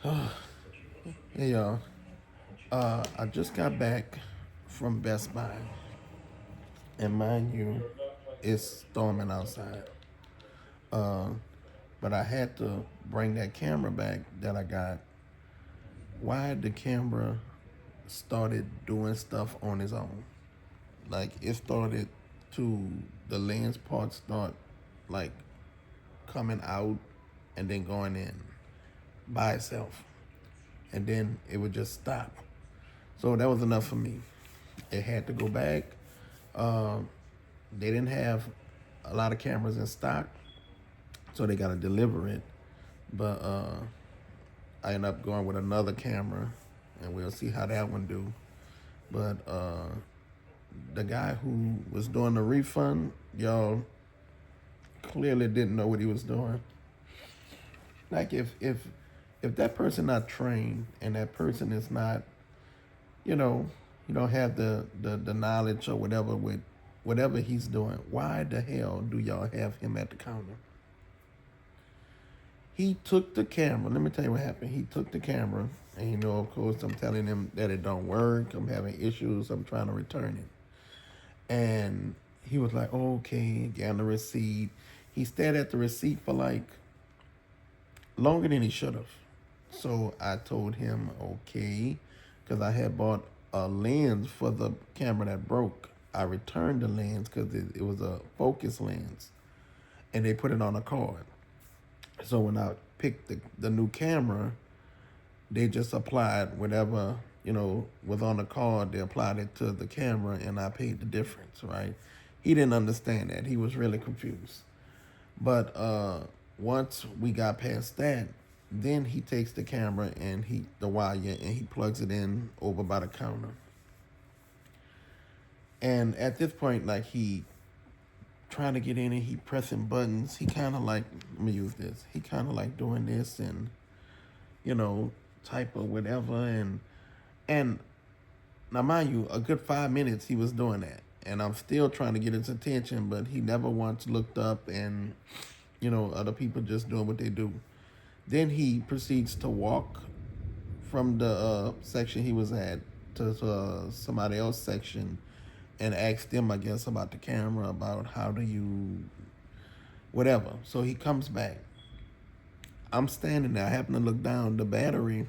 Hey y'all, I just got back from Best Buy, and mind you, it's storming outside. Uh, but I had to bring that camera back that I got. Why the camera started doing stuff on its own? Like it started to the lens part start like coming out and then going in by itself, and then it would just stop. So that was enough for me. It had to go back. Um, they didn't have a lot of cameras in stock, so they got to deliver it. But I ended up going with another camera, and we'll see how that one do. But the guy who was doing the refund, y'all clearly didn't know what he was doing. Like if that person not trained and that person is not, you know, you don't have the knowledge or whatever with whatever he's doing, why the hell do y'all have him at the counter? He took the camera. Let me tell you what happened. He took the camera, and of course, I'm telling him that it don't work. I'm having issues. I'm trying to return it, and he was like, oh, "Okay," got the receipt. He stared at the receipt for like longer than he should have. So I told him, "Okay," because I had bought a lens for the camera that broke. I returned the lens because it was a focus lens, and they put it on a card. So when I picked the new camera, they just applied whatever, was on the card. They applied it to the camera and I paid the difference, right? He didn't understand that. He was really confused. But once we got past that, then he takes the camera and the wire and he plugs it in over by the counter. And at this point, like he trying to get in and he pressing buttons. He kind of like, let me use this. He kind of like doing this and, type of whatever. And now, mind you, a good 5 minutes he was doing that. And I'm still trying to get his attention, but he never once looked up and, other people just doing what they do. Then he proceeds to walk from the section he was at to somebody else section and ask them, I guess, about the camera, about how do you, whatever. So he comes back. I'm standing there. I happen to look down. The battery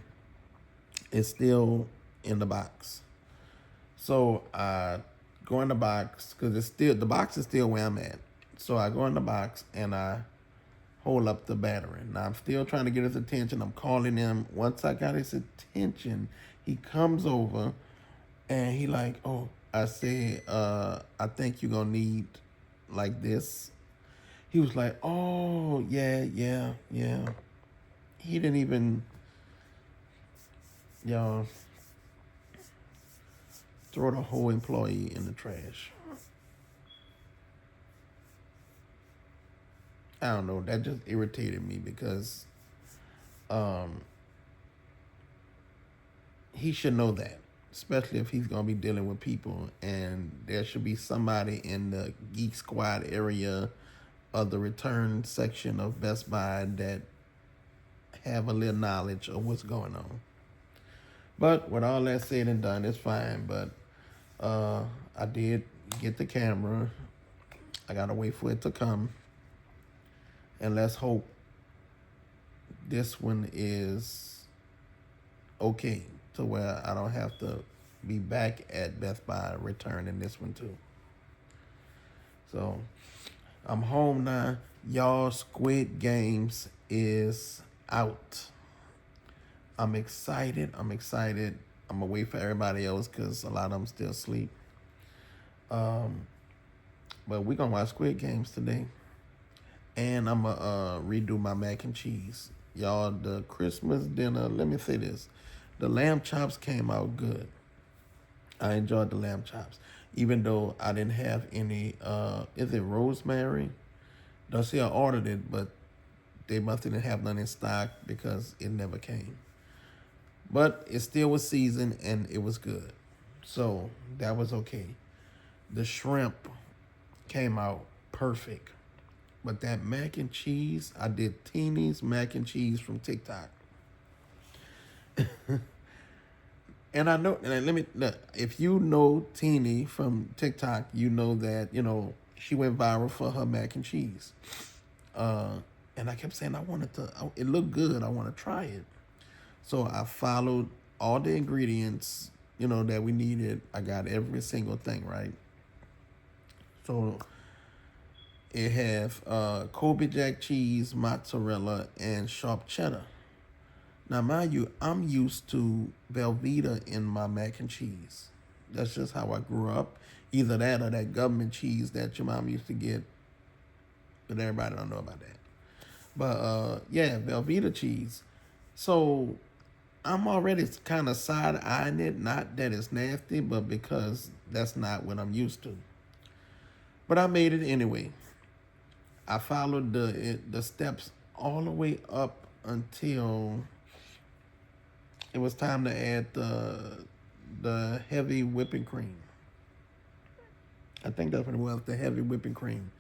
is still in the box. So I go in the box because the box is still where I'm at. So I go in the box and I hold up the battery. Now I'm still trying to get his attention. I'm calling him. Once I got his attention, he comes over and he like, oh, I said, I think you're gonna need like this. He was like, oh, yeah, yeah, yeah. He didn't even, y'all, throw the whole employee in the trash. I don't know. That just irritated me because um, he should know that, especially if he's gonna be dealing with people, and there should be somebody in the Geek Squad area of the return section of Best Buy that have a little knowledge of what's going on. But with all that said and done, it's fine. But I did get the camera. I gotta wait for it to come, and let's hope this one is okay to where I don't have to be back at Best Buy returning this one too. So I'm home now. Y'all, Squid Games is out. I'm excited. I'm gonna wait for everybody else because a lot of them still sleep. But we gonna watch Squid Games today, and I'm gonna redo my mac and cheese. Y'all, the Christmas dinner. Let me say this: the lamb chops came out good. I enjoyed the lamb chops, even though I didn't have any. Is it rosemary? Don't see I ordered it, but they must didn't have none in stock because it never came. But it still was seasoned and it was good, so that was okay. The shrimp came out perfect, but that mac and cheese, I did Teeny's mac and cheese from TikTok. And I know, and let me, look, if you know Teeny from TikTok, you know that, she went viral for her mac and cheese. Uh, and I kept saying, it looked good. I want to try it. So I followed all the ingredients, that we needed. I got every single thing right. So it have Kobe Jack cheese, mozzarella, and sharp cheddar. Now, mind you, I'm used to Velveeta in my mac and cheese. That's just how I grew up. Either that or that government cheese that your mom used to get. But everybody don't know about that. But yeah, Velveeta cheese. So I'm already kind of side eyeing it. Not that it's nasty, but because that's not what I'm used to. But I made it anyway. I followed the steps all the way up until it was time to add the heavy whipping cream. I think that's what it was, the heavy whipping cream.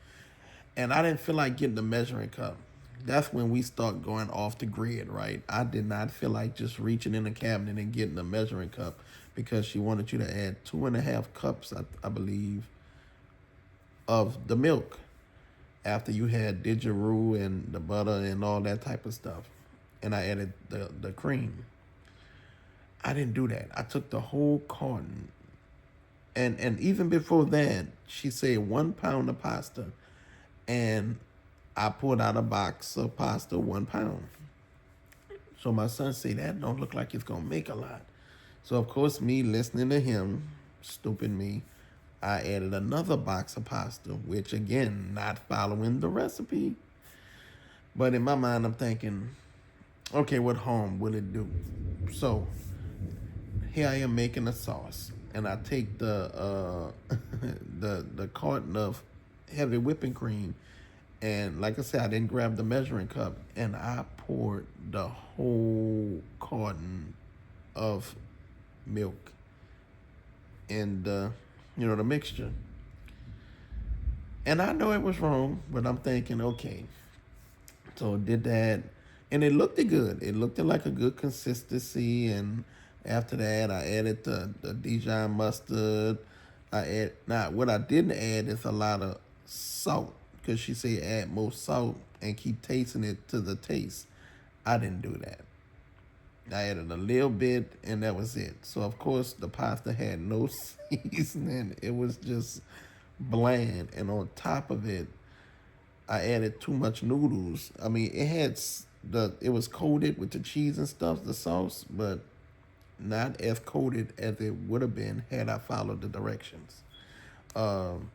And I didn't feel like getting the measuring cup. That's when we start going off the grid, right? I did not feel like just reaching in the cabinet and getting the measuring cup because she wanted you to add 2.5 cups, I believe, of the milk after you had didgeridoo and the butter and all that type of stuff. And I added the cream. I didn't do that. I took the whole carton. And even before that, she said 1 pound of pasta. And I pulled out a box of pasta, 1 pound. So my son said, that don't look like it's going to make a lot. So, of course, me listening to him, stupid me, I added another box of pasta, which, again, not following the recipe. But in my mind, I'm thinking, okay, what harm will it do? So here I am making a sauce, and I take the the carton of heavy whipping cream, and like I said, I didn't grab the measuring cup, and I poured the whole carton of milk in the mixture. And I know it was wrong, but I'm thinking, okay, so did that, and it looked good. It looked like a good consistency, and after that, I added the Dijon mustard. Now what I didn't add is a lot of salt because she said add more salt and keep tasting it to the taste. I didn't do that. I added a little bit, and that was it. So of course the pasta had no seasoning. It was just bland, and on top of it, I added too much noodles. I mean, it was coated with the cheese and stuff, the sauce, but not as coated as it would have been had I followed the directions. Um,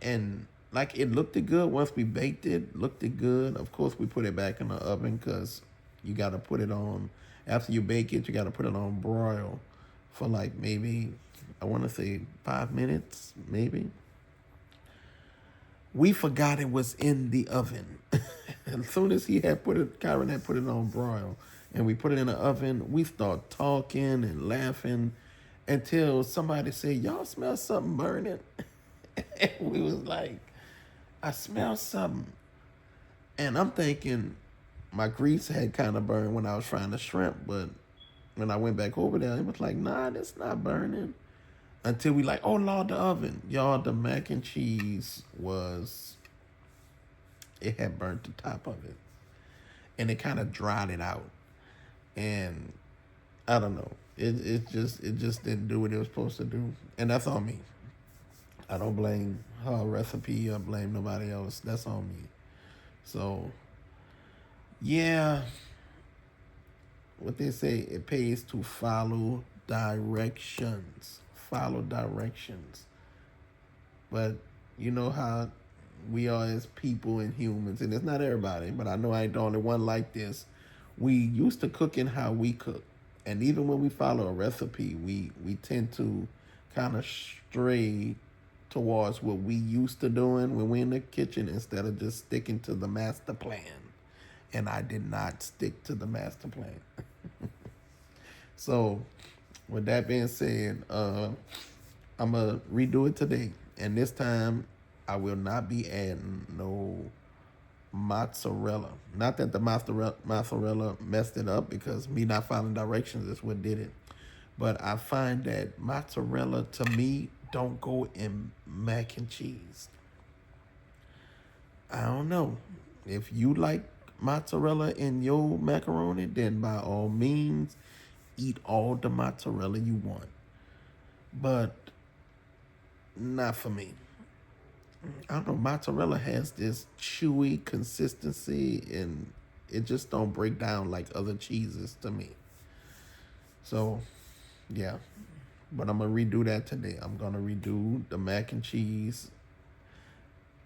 and like it looked good once we baked it, looked it good. Of course, we put it back in the oven because you got to put it on, after you bake it, you got to put it on broil for like maybe, I want to say 5 minutes, maybe. We forgot it was in the oven. As soon as Kyron had put it on broil, and we put it in the oven, we start talking and laughing until somebody said, y'all smell something burning? And we was like, I smell something. And I'm thinking my grease had kind of burned when I was frying the shrimp, but when I went back over there, it was like, nah, it's not burning. Until we like, oh Lord, the oven. Y'all, the mac and cheese it had burnt the top of it. And it kind of dried it out. And I don't know. It just didn't do what it was supposed to do. And that's on me. I don't blame her recipe or blame nobody else. That's on me. So yeah, what they say, it pays to follow directions. Follow directions. But you know how we are as people and humans, and it's not everybody, but I know I ain't the only one like this. We used to cooking how we cook. And even when we follow a recipe, we tend to kind of stray towards what we used to doing when we're in the kitchen instead of just sticking to the master plan. And I did not stick to the master plan. So with that being said, I'm going to redo it today. And this time I will not be adding no mozzarella. Not that the mozzarella messed it up, because me not following directions is what did it. But I find that mozzarella to me don't go in mac and cheese. I don't know. If you like mozzarella in your macaroni, then by all means, eat all the mozzarella you want. But not for me. I don't know. Mozzarella has this chewy consistency, and it just don't break down like other cheeses to me. So, yeah. But I'm gonna redo that today. I'm gonna redo the mac and cheese.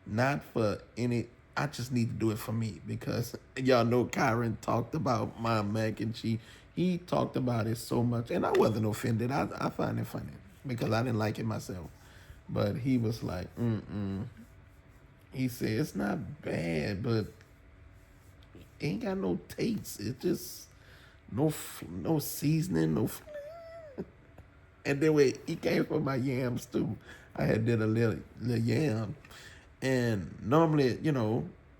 Not for any. I just need to do it for me, because y'all know Kyron talked about my mac and cheese. He talked about it so much, and I wasn't offended. I find it funny because I didn't like it myself. But he was like, mm-mm. He said, it's not bad, but it ain't got no taste. It just, no seasoning, And then wait, he came for my yams too. I had did a little yam. And normally,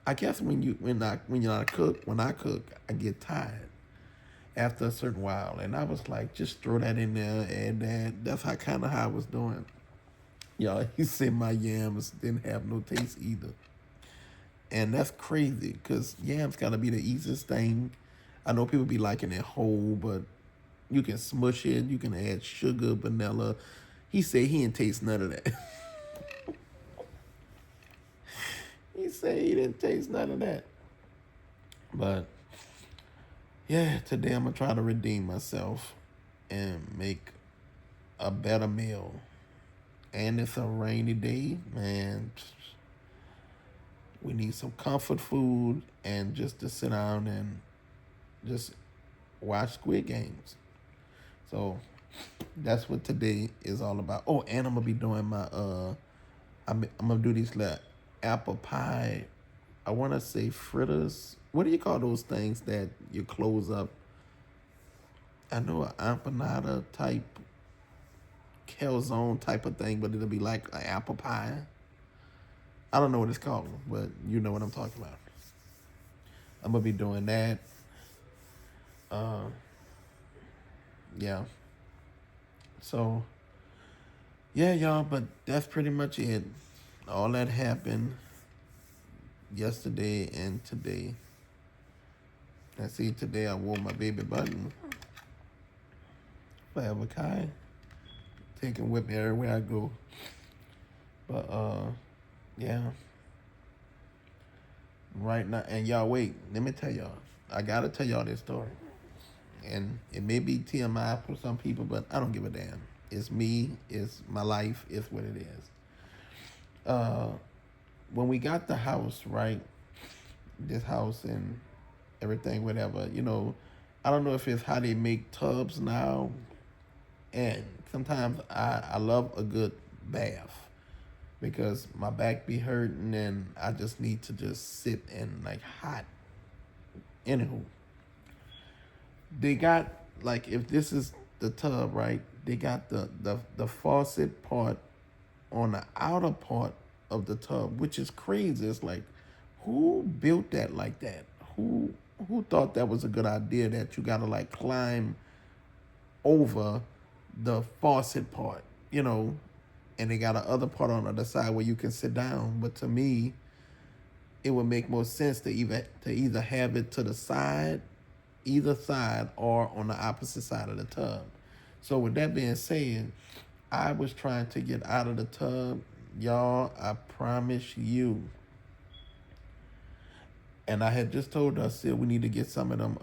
I guess when I cook, I get tired after a certain while. And I was like, just throw that in there, and that's how I was doing. Y'all, he said my yams didn't have no taste either. And that's crazy, because yams gotta be the easiest thing. I know people be liking it whole, but you can smush it, you can add sugar, vanilla. He said he didn't taste none of that. He said he didn't taste none of that. But yeah, today I'm gonna try to redeem myself and make a better meal. And it's a rainy day, man. We need some comfort food and just to sit down and just watch Squid Games. So that's what today is all about. Oh, and I'm gonna be doing my I'm gonna do these like apple pie. I want to say fritters. What do you call those things that you close up? I know an empanada type, calzone type of thing, but it'll be like an apple pie. I don't know what it's called, but you know what I'm talking about. I'm gonna be doing that. Yeah. So, yeah, y'all, but that's pretty much it. All that happened yesterday and today. I see today I wore my baby button. Forever Kai. Taking with me everywhere I go. But, yeah. Right now, and y'all wait, let me tell y'all. I gotta tell y'all this story. And it may be TMI for some people, but I don't give a damn. It's me, it's my life, it's what it is. When we got the house, right? This house and everything, whatever, I don't know if it's how they make tubs now. And sometimes I love a good bath, because my back be hurting and I just need to just sit in like hot. Anywho, they got, like, if this is the tub, right? They got the faucet part on the outer part of the tub, which is crazy. It's like, who built that like that? Who thought that was a good idea, that you gotta like climb over the faucet part, and they got a other part on the other side where you can sit down. But to me, it would make more sense to either have it to the side, either side, or on the opposite side of the tub. So with that being said, I was trying to get out of the tub, y'all. I promise you. And I had just told her, I said, we need to get some of them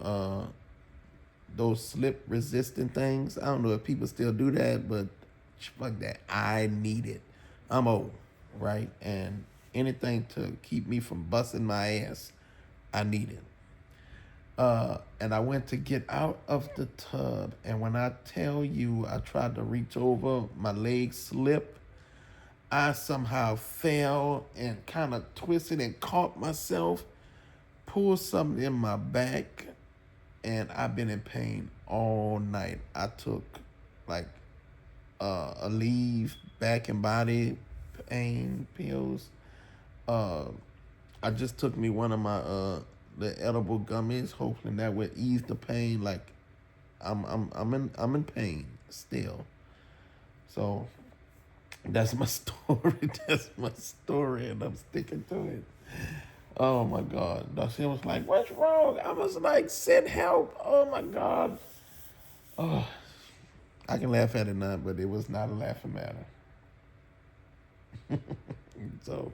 those slip resistant things. I don't know if people still do that, but fuck that. I need it. I'm old, right? And anything to keep me from busting my ass, I need it. And I went to get out of the tub, and when I tell you I tried to reach over, my leg slipped. I somehow fell and kind of twisted and caught myself, pulled something in my back, and I've been in pain all night. I took like a leave back and body pain pills. I just took me one of my the edible gummies, hoping that would ease the pain. Like I'm in pain still. So that's my story. That's my story, and I'm sticking to it. Oh my God. She was like, "What's wrong?" I was like, "Send help." Oh my God. Oh, I can laugh at it now, but it was not a laughing matter. So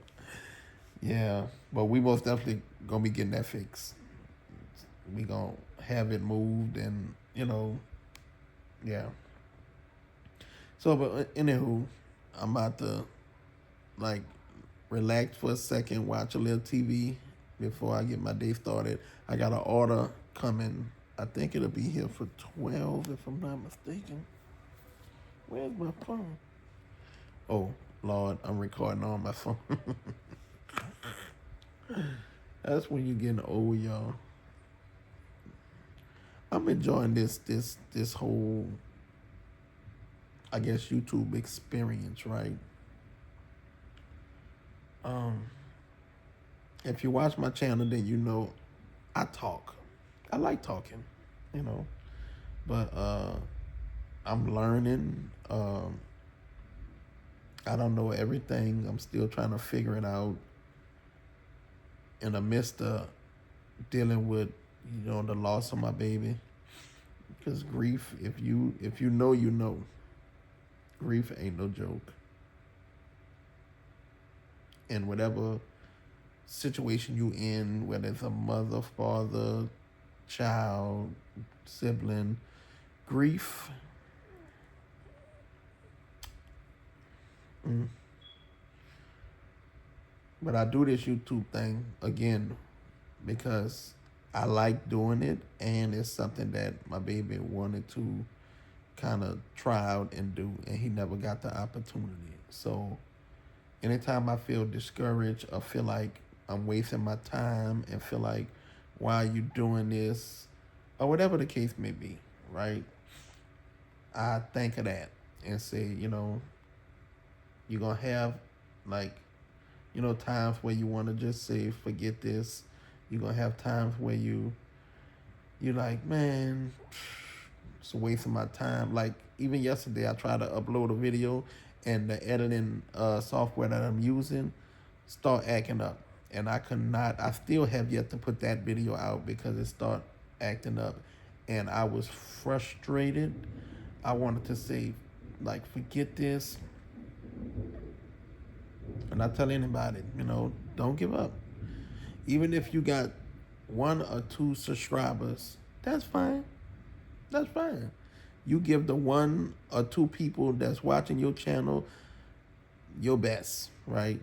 yeah, but we most definitely gonna be getting that fixed. We gonna have it moved, and yeah. So, but anywho, I'm about to like relax for a second, watch a little TV before I get my day started. I got an order coming. I think it'll be here for 12, if I'm not mistaken. Where's my phone? Oh Lord, I'm recording on my phone. That's when you're getting old, y'all. I'm enjoying this whole, I guess, YouTube experience, right? Um, if you watch my channel, then you know I talk. I like talking, you know, but I'm learning. I don't know everything. I'm still trying to figure it out in the midst of dealing with, the loss of my baby. Because grief, if you know, you know, grief ain't no joke. And whatever situation you in, whether it's a mother, father, child, sibling, grief. Mm. But I do this YouTube thing again because I like doing it, and it's something that my baby wanted to kind of try out and do, and he never got the opportunity. So anytime I feel discouraged or feel like I'm wasting my time and feel like, why are you doing this, or whatever the case may be, right? I think of that and say, you're going to have like, times where you want to just say, forget this. You're going to have times where you're like, man, it's a waste of my time. Like even yesterday, I tried to upload a video, and the editing software that I'm using start acting up, and I could not. I still have yet to put that video out because it start acting up, and I was frustrated. I wanted to say, like, forget this, and I tell anybody, don't give up. Even if you got 1 or 2 subscribers, that's fine. That's fine. You give the 1 or 2 people that's watching your channel your best, right?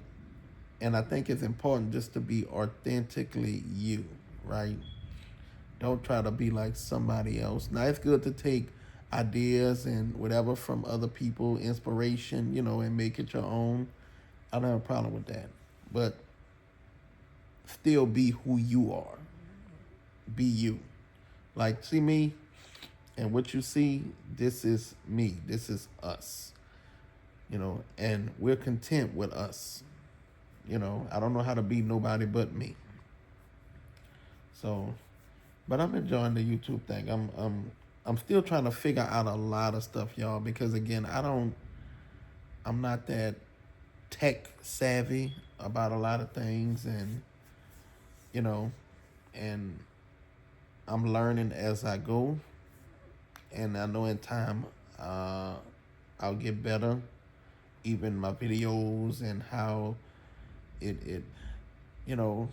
And I think it's important just to be authentically you, right? Don't try to be like somebody else. Now, it's good to take ideas and whatever from other people, inspiration, and make it your own. I don't have a problem with that. But still be who you are. Be you. Like, see me, and what you see, this is me. This is us. And we're content with us. I don't know how to be nobody but me. So, but I'm enjoying the YouTube thing. I'm still trying to figure out a lot of stuff, y'all, because again, I'm not that tech savvy about a lot of things, and you know, and I'm learning as I go, and I know in time I'll get better. Even my videos and how it you know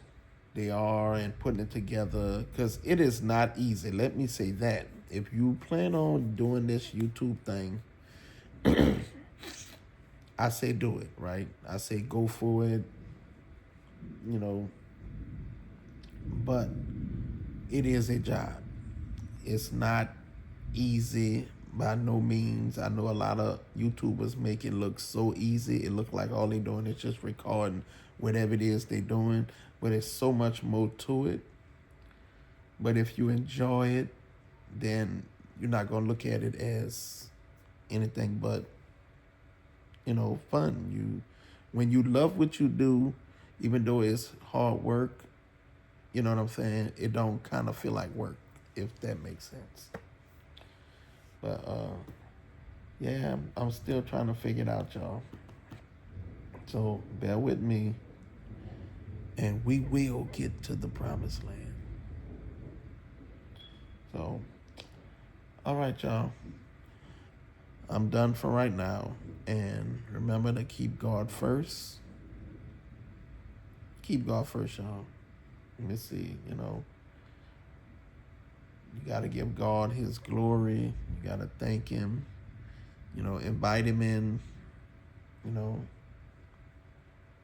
they are, and putting it together, because it is not easy. Let me say that. If you plan on doing this YouTube thing, I say do it, right? I say go for it, you know, but it is a job. It's not easy by no means. I know a lot of YouTubers make it look so easy. It look like all they doing is just recording whatever it is they doing, but it's so much more to it. But if you enjoy it, then you're not gonna look at it as anything but, fun. When you love what you do, even though it's hard work, you know what I'm saying? It don't kind of feel like work, if that makes sense. But yeah, I'm still trying to figure it out, y'all. So bear with me, and we will get to the promised land. So, all right, y'all. I'm done for right now. And remember to keep God first. Keep God first, y'all. Let me see, you got to give God his glory. You got to thank him, invite him in, you know,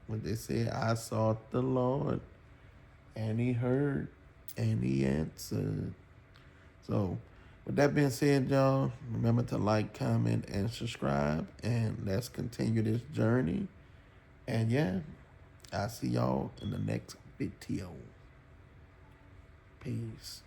when they say, I sought the Lord and he heard and he answered. So, with that being said, y'all, remember to like, comment, and subscribe. And let's continue this journey. And yeah, I'll see y'all in the next video. Peace.